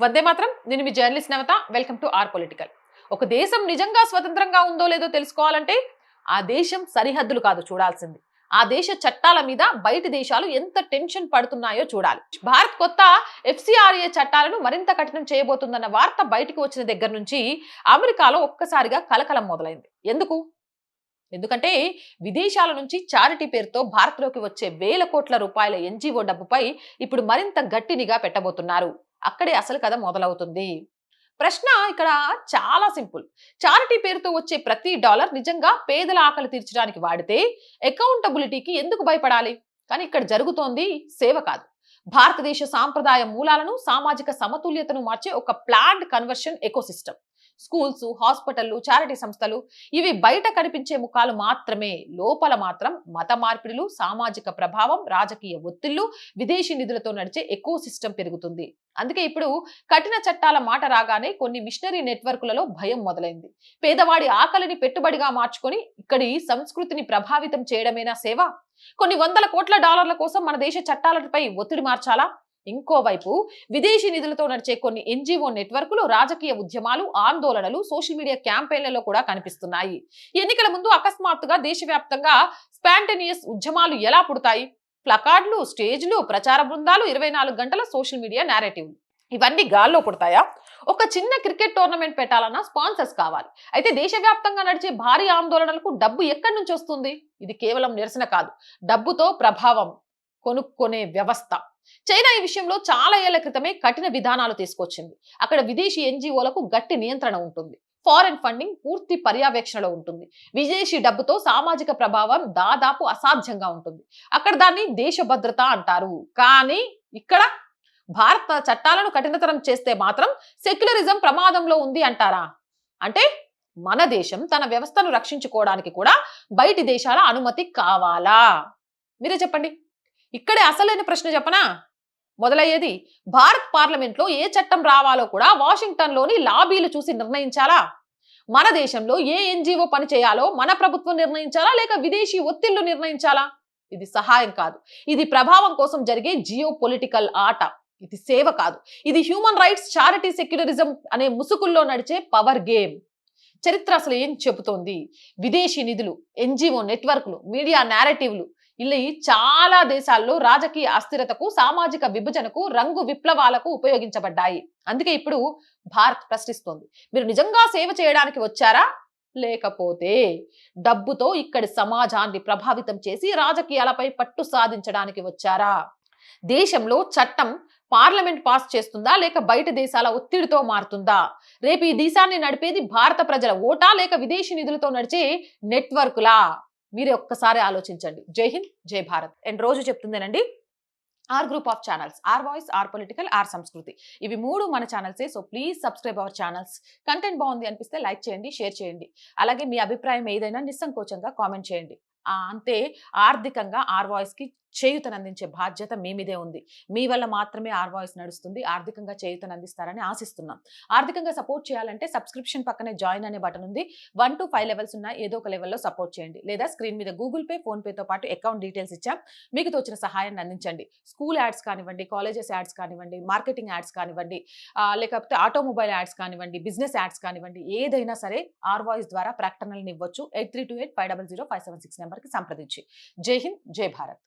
వందే మాత్రం. నేను మీ journalist Navata. Welcome to our political. ఒక దేశం నిజంగా స్వతంత్రంగా ఉందో లేదో తెలుసుకోవాలంటే ఆ దేశం సరిహద్దులు కాదు చూడాల్సింది, ఆ దేశ చట్టాల మీద బయటి దేశాలు ఎంత టెన్షన్ పడుతున్నాయో చూడాలి. భారత్ కొత్త ఎఫ్సిఆర్ఏ చట్టాలను మరింత కఠినం చేయబోతుందన్న వార్త బయటకు వచ్చిన దగ్గర నుంచి అమెరికాలో ఒక్కసారిగా కలకలం మొదలైంది. ఎందుకంటే విదేశాల నుంచి చారిటీ పేరుతో భారత్లోకి వచ్చే వేల కోట్ల రూపాయల ఎన్జిఓ డబ్బుపై ఇప్పుడు మరింత గట్టి నిఘా పెట్టబోతున్నారు. అక్కడే అసలు కథ మొదలవుతుంది. ప్రశ్న ఇక్కడ చాలా సింపుల్. చారిటీ పేరుతో వచ్చే ప్రతి డాలర్ నిజంగా పేదల ఆకలి తీర్చడానికి వాడితే అకౌంటబిలిటీకి ఎందుకు భయపడాలి? కానీ ఇక్కడ జరుగుతోంది సేవ కాదు, భారతదేశ సాంప్రదాయ మూలాలను, సామాజిక సమతుల్యతను మార్చే ఒక ప్లాన్డ్ కన్వర్షన్ ఎకోసిస్టమ్. స్కూల్స్, హాస్పిటళ్లు, చారిటీ సంస్థలు ఇవి బయట కనిపించే ముఖాలు మాత్రమే. లోపల మాత్రం మత మార్పిడులు, సామాజిక ప్రభావం, రాజకీయ ఒత్తిళ్లు, విదేశీ నిధులతో నడిచే ఎకో సిస్టమ్ పెరుగుతుంది. అందుకే ఇప్పుడు కఠిన చట్టాల మాట రాగానే కొన్ని మిషనరీ నెట్వర్క్లలో భయం మొదలైంది. పేదవాడి ఆకలిని పెట్టుబడిగా మార్చుకొని ఇక్కడి సంస్కృతిని ప్రభావితం చేయడమేనా సేవ? కొన్ని వందల కోట్ల డాలర్ల కోసం మన దేశ చట్టాలపై ఒత్తిడి మార్చాలా? ఇంకోవైపు విదేశీ నిధులతో నడిచే కొన్ని ఎన్జిఓ నెట్వర్కులు రాజకీయ ఉద్యమాలు, ఆందోళనలు, సోషల్ మీడియా క్యాంపెయిన్లలో కూడా కనిపిస్తున్నాయి. ఎన్నికల ముందు అకస్మాత్తుగా దేశవ్యాప్తంగా స్పాంటేనియస్ ఉద్యమాలు ఎలా పుడతాయి? ప్లకార్డులు, స్టేజ్లు, ప్రచార బృందాలు, 24 గంటల సోషల్ మీడియా నేరేటివ్లు ఇవన్నీ గాల్లో పుడతాయా? ఒక చిన్న క్రికెట్ టోర్నమెంట్ పెట్టాలన్నా స్పాన్సర్స్ కావాలి. అయితే దేశవ్యాప్తంగా నడిచే భారీ ఆందోళనలకు డబ్బు ఎక్కడి నుంచి వస్తుంది? ఇది కేవలం నిరసన కాదు, డబ్బుతో ప్రభావం కొనుక్కునే వ్యవస్థ. చైనా ఈ విషయంలో చాలా ఏళ్ల క్రితమే కఠిన విధానాలు తీసుకొచ్చింది. అక్కడ విదేశీ ఎన్జిఓలకు గట్టి నియంత్రణ ఉంటుంది. ఫారెన్ ఫండింగ్ పూర్తి పర్యవేక్షణలో ఉంటుంది. విదేశీ డబ్బుతో సామాజిక ప్రభావం దాదాపు అసాధ్యంగా ఉంటుంది. అక్కడ దాన్ని దేశ భద్రత అంటారు. కానీ ఇక్కడ భారత చట్టాలను కఠినతరం చేస్తే మాత్రం సెక్యులరిజం ప్రమాదంలో ఉంది అంటారా? అంటే మన దేశం తన వ్యవస్థను రక్షించుకోవడానికి కూడా బయటి దేశాల అనుమతి కావాలా? మీరే చెప్పండి. ఇక్కడే అసలైన ప్రశ్న చెప్పనా మొదలయ్యేది. భారత్ పార్లమెంట్ లో ఏ చట్టం రావాలో కూడా వాషింగ్టన్ లోని లాబీలు చూసి నిర్ణయించాలా? మన దేశంలో ఏ ఎన్జిఓ పని చేయాలో మన ప్రభుత్వం నిర్ణయించాలా, లేక విదేశీ ఒత్తిళ్లు నిర్ణయించాలా? ఇది సహాయం కాదు, ఇది ప్రభావం కోసం జరిగే జియో పొలిటికల్ ఆట. ఇది సేవ కాదు, ఇది హ్యూమన్ రైట్స్, చారిటీ, సెక్యులరిజం అనే ముసుగుల్లో నడిచే పవర్ గేమ్. చరిత్ర అసలు ఏం చెబుతోంది? విదేశీ నిధులు, ఎన్జిఓ నెట్వర్క్లు, మీడియా నేరేటివ్లు ఇలా చాలా దేశాల్లో రాజకీయ అస్థిరతకు, సామాజిక విభజనకు, రంగు విప్లవాలకు ఉపయోగించబడ్డాయి. అందుకే ఇప్పుడు భారత్ ప్రశ్నిస్తోంది, మీరు నిజంగా సేవ చేయడానికి వచ్చారా, లేకపోతే డబ్బుతో ఇక్కడి సమాజాన్ని ప్రభావితం చేసి రాజకీయాలపై పట్టు సాధించడానికి వచ్చారా? దేశంలో చట్టం పార్లమెంట్ పాస్ చేస్తుందా, లేక బయట దేశాల ఒత్తిడితో మారుతుందా? రేపు ఈ దేశాన్ని నడిపేది భారత ప్రజల ఓటా, లేక విదేశీ నిధులతో నడిచే నెట్వర్క్లా? మీరే ఒక్కసారి ఆలోచించండి. జై హింద్, జై భారత్. అండ్ రోజు చెప్తుందేనండి, our group of channels, our voice, our political, our Samskruthi, ఇవి 3 మన ఛానల్సే. So please subscribe our channels. Content బాగుంది అనిపిస్తే లైక్ చేయండి, షేర్ చేయండి. అలాగే మీ అభిప్రాయం ఏదైనా నిస్సంకోచంగా కామెంట్ చేయండి. అంతే, ఆర్థికంగా ఆర్ వాయిస్ కి చేయూతనందించే బాధ్యత మీ మీదే ఉంది. మీ వల్ల మాత్రమే ఆర్ వాయిస్ నడుస్తుంది. ఆర్థికంగా చేయూతనందిస్తారని ఆశిస్తున్నాం. ఆర్థికంగా సపోర్ట్ చేయాలంటే సబ్స్క్రిప్షన్ పక్కనే జాయిన్ అనే బటన్ ఉంది. 1 to 5 లెవెల్స్ ఉన్నాయి. ఏదో ఒక లెవెల్లో సపోర్ట్ చేయండి. లేదా స్క్రీన్ మీద గూగుల్ పే, ఫోన్ పేతో పాటు అకౌంట్ డీటెయిల్స్ ఇచ్చాం. మీకు తోచిన సహాయాన్ని అందించండి. స్కూల్ యాడ్స్ కానివ్వండి, కాలేజెస్ యాడ్స్ కానివ్వండి, మార్కెటింగ్ యాడ్స్ కానివ్వండి, లేకపోతే ఆటోమొబైల్ యాడ్స్ కానివ్వండి, బిజినెస్ యాడ్స్ కానివ్వండి, ఏదైనా సరే ఆర్ వాయిస్ ద్వారా ప్రకటనలను ఇవ్వచ్చు. 8328500576 నెంబర్కి సంప్రదించి. జై హింద్, జై భారత్.